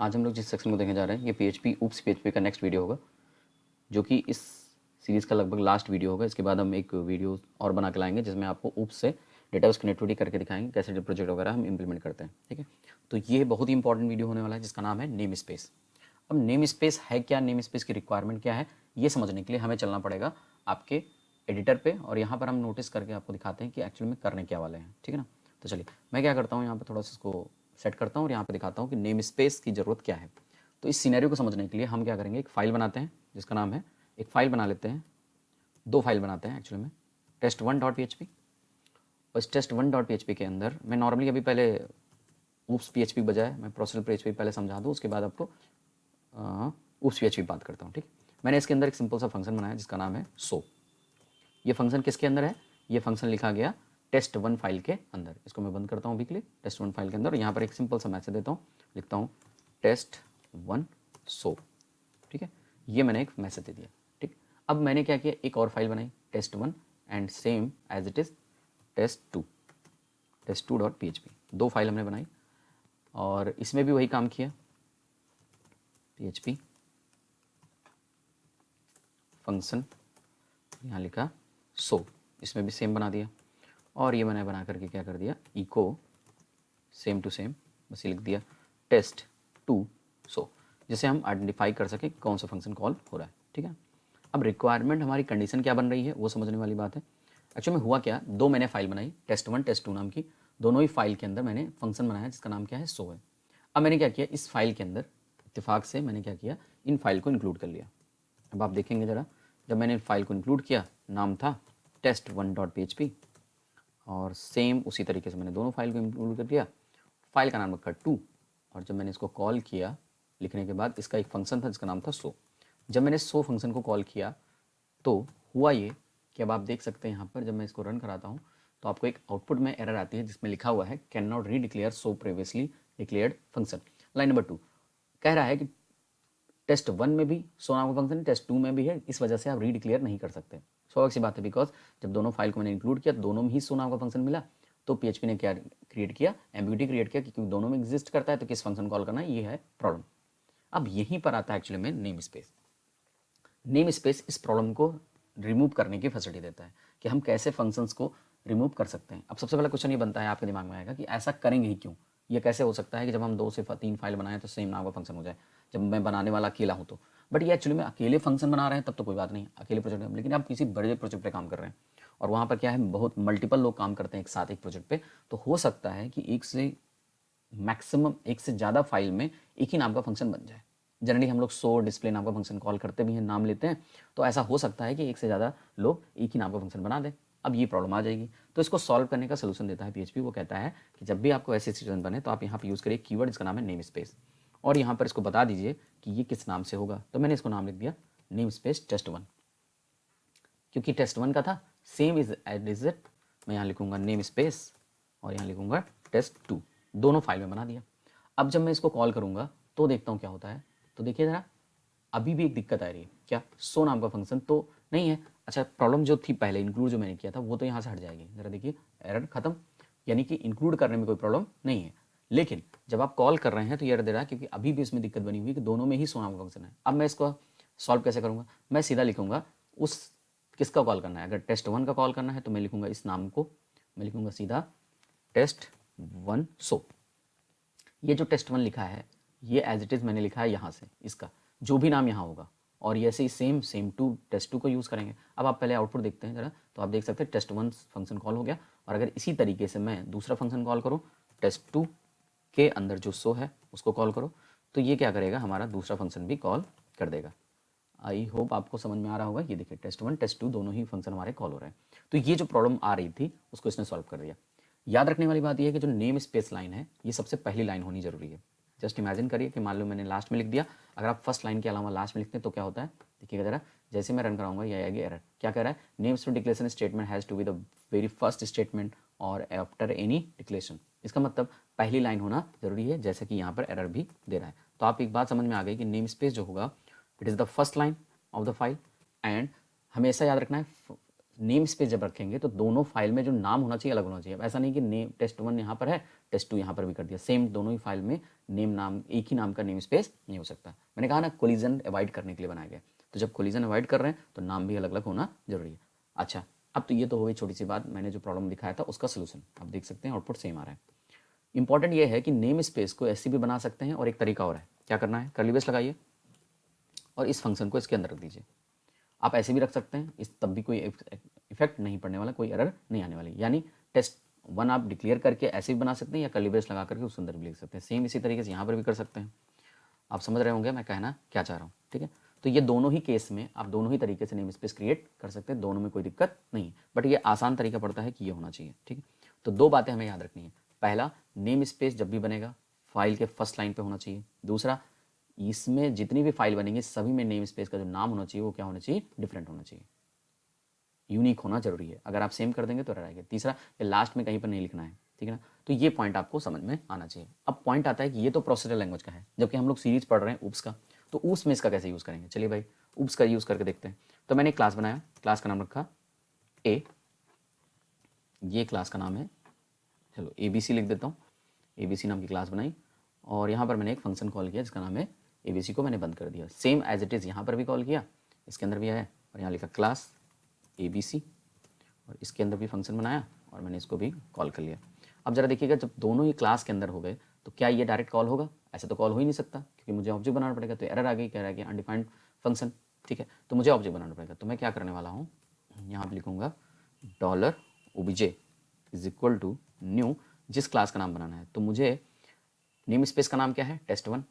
आज हम लोग जिस सेक्शन को देखने जा रहे हैं ये PHP ऊप्स PHP का नेक्स्ट वीडियो होगा, जो कि इस सीरीज़ का लगभग लास्ट वीडियो होगा। इसके बाद हम एक वीडियो और बना के लाएंगे जिसमें आपको ऊप्स से डेटाबेस कनेक्टिविटी करके दिखाएंगे कैसे प्रोजेक्ट वगैरह हम इंप्लीमेंट करते हैं। ठीक है, तो ये बहुत ही इंपॉर्टेंट वीडियो होने वाला है जिसका नाम है नेम स्पेस। अब नेम स्पेस है क्या, नेम स्पेस की रिक्वायरमेंट क्या है, ये समझने के लिए हमें चलना पड़ेगा आपके एडिटर पे, और यहाँ पर हम नोटिस करके आपको दिखाते हैं कि एक्चुअली में करने क्या वाले हैं। ठीक है ना, तो चलिए मैं क्या करता हूँ, यहाँ पर थोड़ा सा इसको सेट करता हूँ और यहाँ पे दिखाता हूँ कि नेम स्पेस की ज़रूरत क्या है। तो इस सिनेरियो को समझने के लिए हम क्या करेंगे, एक फ़ाइल बनाते हैं जिसका नाम है, एक फ़ाइल बना लेते हैं, दो फाइल बनाते हैं एक्चुअली में, test1.php। और इस test1.php के अंदर मैं नॉर्मली अभी पहले ऊप्स PHP बजाय मैं प्रोसेसर PHP पहले समझा दूँ, उसके बाद आपको ऊप्स PHP बात करता हूँ। ठीक, मैंने इसके अंदर एक सिंपल सा फंक्शन बनाया जिसका नाम है सो। ये फंक्शन किसके अंदर है, ये फंक्शन लिखा गया test1 फाइल के अंदर। इसको मैं बंद करता हूँ अभी के लिए, test1 फाइल के अंदर। यहाँ पर एक सिंपल सा मैसेज देता हूँ, लिखता हूँ test1 सो। ठीक है, ये मैंने एक मैसेज दे दिया। ठीक, अब मैंने क्या किया, एक और फाइल बनाई test1 and same as it is test2.php। दो फाइल हमने बनाई और इसमें भी वही काम किया, PHP फंक्शन यहाँ लिखा सो, इसमें भी सेम बना दिया। और ये मैंने बना करके क्या कर दिया, इको सेम टू सेम, बस ये लिख दिया test2 सो, जिसे हम आइडेंटिफाई कर सके कौन सा फंक्शन कॉल हो रहा है। ठीक है, अब रिक्वायरमेंट हमारी कंडीशन क्या बन रही है वो समझने वाली बात है। एक्चुअली में हुआ क्या, दो मैंने फाइल बनाई test1 test2 नाम की, दोनों ही फाइल के अंदर मैंने फंक्शन बनाया जिसका नाम क्या है सो है। अब मैंने क्या किया, इस फाइल के अंदर इत्तेफाक से मैंने क्या किया, इन फाइल को इंक्लूड कर लिया। अब आप देखेंगे ज़रा, जब मैंने फाइल को इंक्लूड किया, नाम था test1.php और सेम उसी तरीके से मैंने दोनों फाइल को इंक्लूड कर दिया। फाइल का नाम रखा 2 और जब मैंने इसको कॉल किया लिखने के बाद, इसका एक फंक्शन था जिसका नाम था सो। जब मैंने सो फंक्शन को कॉल किया तो हुआ ये कि अब आप देख सकते हैं यहाँ पर जब मैं इसको रन कराता हूँ तो आपको एक आउटपुट में एरर आती है जिसमें लिखा हुआ है cannot redeclare so previously declared function. Line number 2 कह रहा है कि test1 में भी सो नाम का फंक्शन है, test2 में भी है, इस वजह से आप रीडिक्लेयर नहीं कर सकते। स्वाभाविक सी बात है, बिकॉज जब दोनों फाइल को मैंने इंक्लूड किया दोनों में ही सो नाम का फंक्शन मिला, तो PHP ने क्या क्रिएट किया, एम्बिग्यूटी क्रिएट किया, क्योंकि दोनों में एग्जिस्ट करता है तो किस फंक्शन कॉल करना है, ये है प्रॉब्लम। अब यहीं पर आता है एक्चुअली में नेम स्पेस। नेम स्पेस इस प्रॉब्लम को रिमूव करने की फैसिलिटी देता है कि हम कैसे फंक्शंस को रिमूव कर सकते हैं। अब सबसे पहला क्वेश्चन ये बनता है आपके दिमाग में आएगा कि ऐसा करेंगे ही क्यों, ये कैसे हो सकता है कि जब हम 2 से 3 फाइल बनाएं तो सेम नाम का फंक्शन हो जाए, जब मैं बनाने वाला अकेला हूँ तो। बट ये एक्चुअली में अकेले फंक्शन बना रहे हैं तब तो कोई बात नहीं, अकेले प्रोजेक्ट में, लेकिन आप किसी बड़े प्रोजेक्ट पे काम कर रहे हैं और वहाँ पर क्या है, बहुत मल्टीपल लोग काम करते हैं एक साथ एक प्रोजेक्ट पे, तो हो सकता है कि एक से मैक्सिमम एक से ज़्यादा फाइल में एक ही नाम का फंक्शन बन जाए। जनरली हम लोग सो डिस्प्ले नाम का फंक्शन कॉल करते भी हैं, नाम लेते हैं, तो ऐसा हो सकता है कि एक से ज़्यादा लोग एक ही नाम का फंक्शन बना दें। अब ये प्रॉब्लम आ जाएगी, तो इसको सॉल्व करने का सोल्यूशन देता है PHP। वो कहता है कि जब भी आपको ऐसी सिचुएशन बने तो आप यहाँ पर यूज़ करिए कीवर्ड जिसका नाम है नेम स्पेस, और यहाँ पर इसको बता दीजिए कि ये किस नाम से होगा। तो मैंने इसको नाम लिख दिया नेम स्पेस test1, क्योंकि test1 का था सेम इज एज इट। मैं यहाँ लिखूँगा नेम स्पेस और यहाँ लिखूँगा test2, दोनों फाइल में बना दिया। अब जब मैं इसको कॉल करूँगा तो देखता हूँ क्या होता है। तो देखिए ज़रा, अभी भी एक दिक्कत आ रही है, क्या सो नाम का फंक्शन तो नहीं है। अच्छा, प्रॉब्लम जो थी पहले इंक्लूड जो मैंने किया था वो तो यहाँ से हट जाएगी। ज़रा देखिए, एरर खत्म, यानी कि इंक्लूड करने में कोई प्रॉब्लम नहीं है। लेकिन जब आप कॉल कर रहे हैं तो ये एरर दे रहा है क्योंकि अभी भी इसमें दिक्कत बनी हुई है कि दोनों में ही सो नाम का फंक्शन है। अब मैं इसको सॉल्व कैसे करूँगा, मैं सीधा लिखूँगा उस किसका कॉल करना है। अगर test1 का कॉल करना है तो मैं लिखूँगा इस नाम को, मैं लिखूँगा सीधा test1 सो। ये जो test1 लिखा है ये एज इट इज़ मैंने लिखा है यहाँ से, इसका जो भी नाम यहाँ होगा, और ये ऐसे ही सेम टू test2 को यूज़ करेंगे। अब आप पहले आउटपुट देखते हैं ज़रा, तो आप देख सकते हैं test1 फंक्शन कॉल हो गया। और अगर इसी तरीके से मैं दूसरा फंक्शन कॉल करूँ, test2 के अंदर जो सो है उसको कॉल करो, तो ये क्या करेगा, हमारा दूसरा फंक्शन भी कॉल कर देगा। आई होप आपको समझ में आ रहा होगा। ये देखिए test1 test2 दोनों ही फंक्शन हमारे कॉल हो रहे हैं। तो ये जो प्रॉब्लम आ रही थी उसको इसने सॉल्व कर दिया। याद रखने वाली बात यह है कि जो नेम स्पेस लाइन है ये सबसे पहली लाइन होनी जरूरी है। जस्ट इमेजिन करिए कि मान लो मैंने लास्ट में लिख दिया, अगर आप फर्स्ट लाइन के अलावा लास्ट में लिखते हैं तो क्या होता है, देखिएगा जरा, जैसे मैं रन कराऊंगा ये आएगी एरर। क्या कह रहा है, namespace declaration statement has to be the very first statement और आफ्टर एनी डिक्लेरेशन। इसका मतलब पहली लाइन होना जरूरी है, जैसे कि यहाँ पर एरर भी दे रहा है। तो आप एक बात समझ में आ गई कि नेम स्पेस जो होगा it is the first line of the file, and हमेशा याद रखना है नेम स्पेस जब रखेंगे तो दोनों फाइल में जो नाम होना चाहिए अलग होना चाहिए। अब ऐसा नहीं कि नेम टेस्ट1 यहाँ पर है, टेस्ट2 यहाँ पर भी कर दिया, सेम दोनों ही फाइल में नेम नाम एक ही नाम का नेम स्पेस नहीं हो सकता। मैंने कहा ना कोलिजन अवॉइड करने के लिए बनाया गया, तो जब कोलिजन अवॉइड कर रहे हैं तो नाम भी अलग अलग होना जरूरी है। अच्छा, अब तो ये तो हो गई छोटी सी बात, मैंने जो प्रॉब्लम दिखाया था उसका सोल्यूशन। आप देख सकते हैं आउटपुट सेम आ रहा है। इंपॉर्टेंट ये है कि नेम स्पेस को ऐसे भी बना सकते हैं, और एक तरीका और है। क्या करना है, कर्ली ब्रेस लगाइए और इस फंक्शन को इसके अंदर रख दीजिए। आप ऐसे भी रख सकते हैं, इस तब भी कोई इफेक्ट नहीं पड़ने वाला, कोई एरर नहीं आने वाली। यानी टेस्ट1 आप डिक्लेयर करके ऐसे भी बना सकते हैं, या कर्ली ब्रेस लगा करके उसके अंदर भी लिख सकते हैं। सेम इसी तरीके से यहाँ पर भी कर सकते हैं। आप समझ रहे होंगे मैं कहना क्या चाह रहा हूँ, ठीक है। तो ये दोनों ही केस में आप दोनों ही तरीके से नेम स्पेस क्रिएट कर सकते हैं, दोनों में कोई दिक्कत नहीं। बट ये आसान तरीका पड़ता है कि ये होना चाहिए, ठीक है। तो दो बातें हमें याद रखनी है। पहला, नेम स्पेस जब भी बनेगा फाइल के फर्स्ट लाइन पे होना चाहिए। दूसरा, इसमें जितनी भी फाइल बनेंगी सभी में नेम स्पेस का जो नाम होना चाहिए वो क्या होना चाहिए, डिफरेंट होना चाहिए, यूनिक होना जरूरी है। अगर आप सेम कर देंगे तो रहेगा। तीसरा, ये लास्ट में कहीं पर नहीं लिखना है, ठीक है ना। तो ये पॉइंट आपको समझ में आना चाहिए। अब पॉइंट आता है कि ये तो प्रोसेसर लैंग्वेज का है, जबकि हम लोग सीरीज पढ़ रहे हैं ऊप्स का, तो ऊप्स में इसका कैसे यूज़ करेंगे। चलिए भाई ऊप्स का यूज़ करके देखते हैं। तो मैंने एक क्लास बनाया, क्लास का नाम रखा ए, ये क्लास का नाम है, चलो ABC लिख देता हूँ। ABC नाम की क्लास बनाई, और यहाँ पर मैंने एक फंक्शन कॉल किया जिसका नाम है ABC को मैंने बंद कर दिया। सेम एज इट इज़ यहाँ पर भी कॉल किया, इसके अंदर भी आया और यहाँ लिखा क्लास ABC, और इसके अंदर भी फंक्शन बनाया और मैंने इसको भी कॉल कर लिया। अब जरा देखिएगा, जब दोनों ही क्लास के अंदर हो गए तो क्या ये डायरेक्ट कॉल होगा, ऐसे तो कॉल हो ही नहीं सकता, क्योंकि मुझे ऑब्जेक्ट बनाना पड़ेगा। तो एरर आ गई, कह रहा है कि अनडिफाइंड फंक्शन, ठीक है। तो मुझे ऑब्जेक्ट बनाना पड़ेगा। तो मैं क्या करने वाला हूँ, यहाँ पर लिखूँगा $obj is equal to new, जिस क्लास का नाम बनाना है। तो मुझे नेम स्पेस का नाम क्या है, टेस्ट1,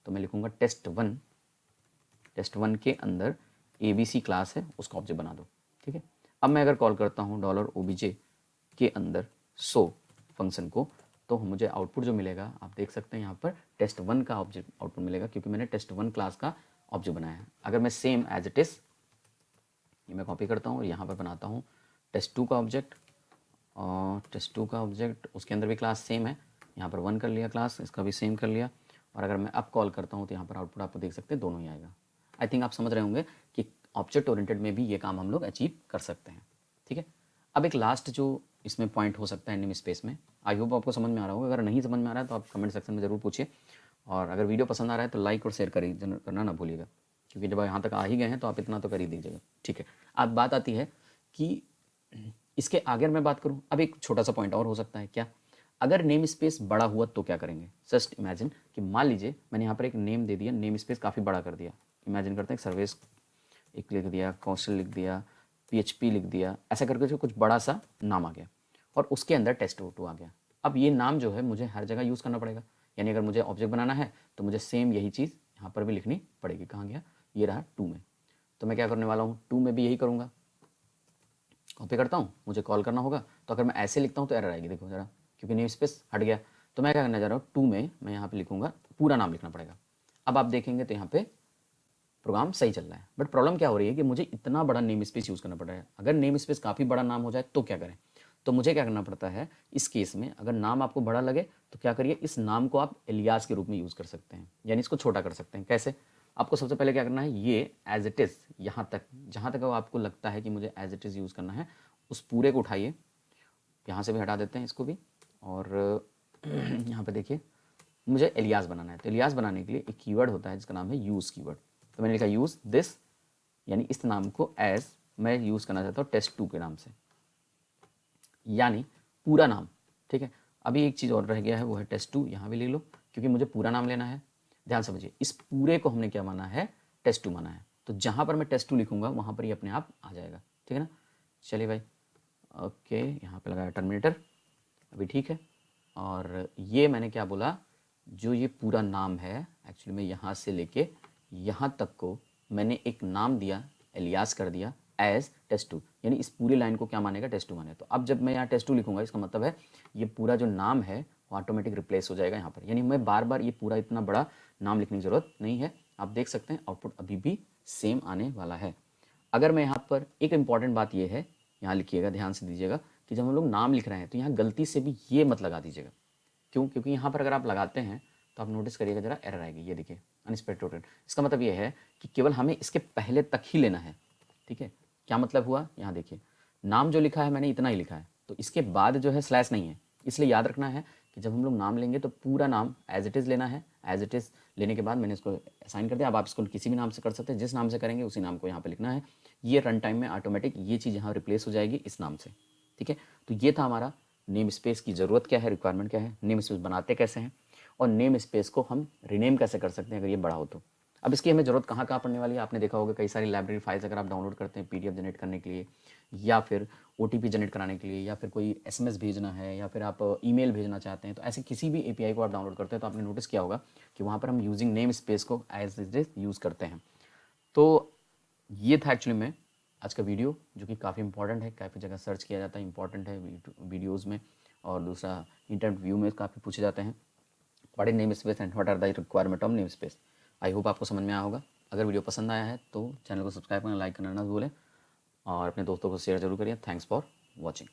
तो मैं लिखूँगा टेस्ट1, टेस्ट1 के अंदर ABC क्लास है, उसका ऑब्जेक्ट बना दो, ठीक है। अब मैं अगर कॉल करता हूँ $obj के अंदर सो फंक्शन को, तो मुझे आउटपुट जो मिलेगा आप देख सकते हैं यहाँ पर टेस्ट1 का ऑब्जेक्ट आउटपुट मिलेगा, क्योंकि मैंने टेस्ट1 क्लास का ऑब्जेक्ट बनाया है। अगर मैं सेम एज इट इज़ ये मैं कॉपी करता हूँ और यहाँ पर बनाता हूँ टेस्ट2 का ऑब्जेक्ट, और टेस्ट2 का ऑब्जेक्ट उसके अंदर भी क्लास सेम है, यहाँ पर 1 कर लिया क्लास, इसका भी सेम कर लिया। और अगर मैं अब कॉल करता हूँ तो यहाँ पर आउटपुट आपको देख सकते हैं दोनों ही आएगा। आई थिंक आप समझ रहे होंगे कि ऑब्जेक्ट ओरिएंटेड में भी ये काम हम लोग अचीव कर सकते हैं, ठीक है। अब एक लास्ट जो इसमें पॉइंट हो सकता है नेम स्पेस में, आई होप आपको समझ में आ रहा होगा। अगर नहीं समझ में आ रहा है तो आप कमेंट सेक्शन में ज़रूर पूछिए, और अगर वीडियो पसंद आ रहा है तो लाइक और शेयर करना ना भूलिएगा, क्योंकि जब यहाँ तक आ ही गए हैं तो आप इतना तो कर ही दीजिएगा, ठीक है। अब बात आती है कि इसके आगे मैं बात करूं, अब एक छोटा सा पॉइंट और हो सकता है। क्या, अगर नेम स्पेस बड़ा हुआ तो क्या करेंगे। जस्ट इमेजिन कि मान लीजिए मैंने यहाँ पर एक नेम दे दिया, नेम स्पेस काफ़ी बड़ा कर दिया। इमेजिन करते हैं सर्विस एक लिख दिया, कौशल लिख दिया, PHP लिख दिया, ऐसा करके जो कुछ बड़ा सा नाम आ गया, और उसके अंदर टेस्ट2 आ गया। अब ये नाम जो है मुझे हर जगह यूज़ करना पड़ेगा, यानी अगर मुझे ऑब्जेक्ट बनाना है तो मुझे सेम यही चीज़ यहाँ पर भी लिखनी पड़ेगी। कहाँ गया, ये रहा 2 में। तो मैं क्या करने वाला हूँ, 2 में भी यही करूँगा, कॉपी करता हूँ, मुझे कॉल करना होगा। तो अगर मैं ऐसे लिखता हूँ तो एरर आएगी, देखो ज़रा, क्योंकि नेम स्पेस हट गया। तो मैं क्या करने जा रहा हूँ, 2 में मैं यहाँ पे लिखूँगा, पूरा नाम लिखना पड़ेगा। अब आप देखेंगे तो यहाँ पे प्रोग्राम सही चल रहा है। बट प्रॉब्लम क्या हो रही है कि मुझे इतना बड़ा नेम स्पेस यूज़ करना पड़ रहा है। अगर नेम स्पेस काफ़ी बड़ा नाम हो जाए तो क्या करें, तो मुझे क्या करना पड़ता है इस केस में, अगर नाम आपको बड़ा लगे तो क्या करिए, इस नाम को आप एलियास के रूप में यूज़ कर सकते हैं, यानी इसको छोटा कर सकते हैं। कैसे, आपको सबसे पहले क्या करना है, ये एज इट इज़ यहाँ तक, जहाँ तक आपको लगता है कि मुझे एज इट इज़ यूज़ करना है, उस पूरे को उठाइए, यहाँ से भी हटा देते हैं इसको भी, और यहाँ पे देखिए मुझे एलियास बनाना है। तो एलियास बनाने के लिए एक कीवर्ड होता है जिसका नाम है यूज़ कीवर्ड। तो मैंने लिखा यूज़ दिस, यानी इस नाम को एज मैं यूज़ करना चाहता हूँ टेस्ट2 के नाम से, यानी पूरा नाम, ठीक है। अभी एक चीज़ और रह गया है, वो है टेस्ट2, यहाँ भी ले लो, क्योंकि मुझे पूरा नाम लेना है। ध्यान समझिए, इस पूरे को हमने क्या माना है, टेस्ट2 माना है। तो जहाँ पर मैं टेस्ट2 लिखूँगा वहाँ पर ही अपने आप आ जाएगा, ठीक है ना। चलिए भाई, ओके, यहाँ पे लगाया टर्मिनेटर, अभी ठीक है। और ये मैंने क्या बोला, जो ये पूरा नाम है एक्चुअली में यहाँ से लेके यहाँ तक को मैंने एक नाम दिया, एलियास कर दिया एज टेस्ट2, यानी इस पूरी लाइन को क्या मानेगा, टेस्ट2 मानेगा। तो अब जब मैं यहाँ टेस्ट2 लिखूँगा, इसका मतलब है ये पूरा जो नाम है वो ऑटोमेटिक रिप्लेस हो जाएगा यहाँ पर, यानी मैं बार बार ये पूरा इतना बड़ा नाम लिखने की ज़रूरत नहीं है। आप देख सकते हैं आउटपुट अभी भी सेम आने वाला है। अगर मैं यहाँ पर एक इम्पॉर्टेंट बात ये है, यहाँ लिखिएगा, ध्यान से दीजिएगा कि जब हम लोग नाम लिख रहे हैं तो यहाँ गलती से भी ये मत लगा दीजिएगा। क्यों, क्योंकि यहाँ पर अगर आप लगाते हैं तो आप नोटिस करिएगा जरा, एरर आएगी। ये देखिए अनएक्सपेक्टेड, इसका मतलब ये है कि केवल हमें इसके पहले तक ही लेना है, ठीक है। क्या मतलब हुआ, यहाँ देखिए, नाम जो लिखा है मैंने इतना ही लिखा है, तो इसके बाद जो है स्लैश नहीं है। इसलिए याद रखना है कि जब हम लोग नाम लेंगे तो पूरा नाम एज इट इज़ लेना है। एज इट इज़ लेने के बाद मैंने इसको असाइन कर दिया। अब आप इसको किसी भी नाम से कर सकते हैं, जिस नाम से करेंगे उसी नाम को यहाँ पे लिखना है। ये रन टाइम में ऑटोमेटिक ये चीज़ यहाँ रिप्लेस हो जाएगी इस नाम से, ठीक है। तो ये था हमारा नेम स्पेस की ज़रूरत क्या है, रिक्वायरमेंट क्या है, नेम स्पेस बनाते कैसे हैं, और नेम स्पेस को हम रीनेम कैसे कर सकते हैं अगर ये बड़ा हो तो। अब इसकी हमें ज़रूरत कहाँ पड़ने वाली है, आपने देखा होगा कई सारी लाइब्रेरी फाइल्स अगर आप डाउनलोड करते हैं पीडीएफ जनरेट करने के लिए, या फिर ओटीपी जनरेट कराने के लिए, या फिर कोई एसएमएस भेजना है, या फिर आप ईमेल भेजना चाहते हैं, तो ऐसे किसी भी एपीआई को आप डाउनलोड करते हैं तो आपने नोटिस किया होगा कि वहाँ पर हम यूजिंग नेम स्पेस को एज इट इज यूज़ करते हैं। तो ये था एक्चुअली में आज का वीडियो, जो कि काफ़ी इंपॉर्टेंट है, काफ़ी जगह सर्च किया जाता है, इंपॉर्टेंट है वीडियोज़ में, और दूसरा इंटरनेट व्यू में काफ़ी पूछे जाते हैं। What is namespace and what are the requirement of namespace. I hope आपको समझ में आया होगा। अगर वीडियो पसंद आया है तो चैनल को सब्सक्राइब करना, लाइक करना ना भूलें, और अपने दोस्तों को शेयर जरूर करिए। Thanks for watching.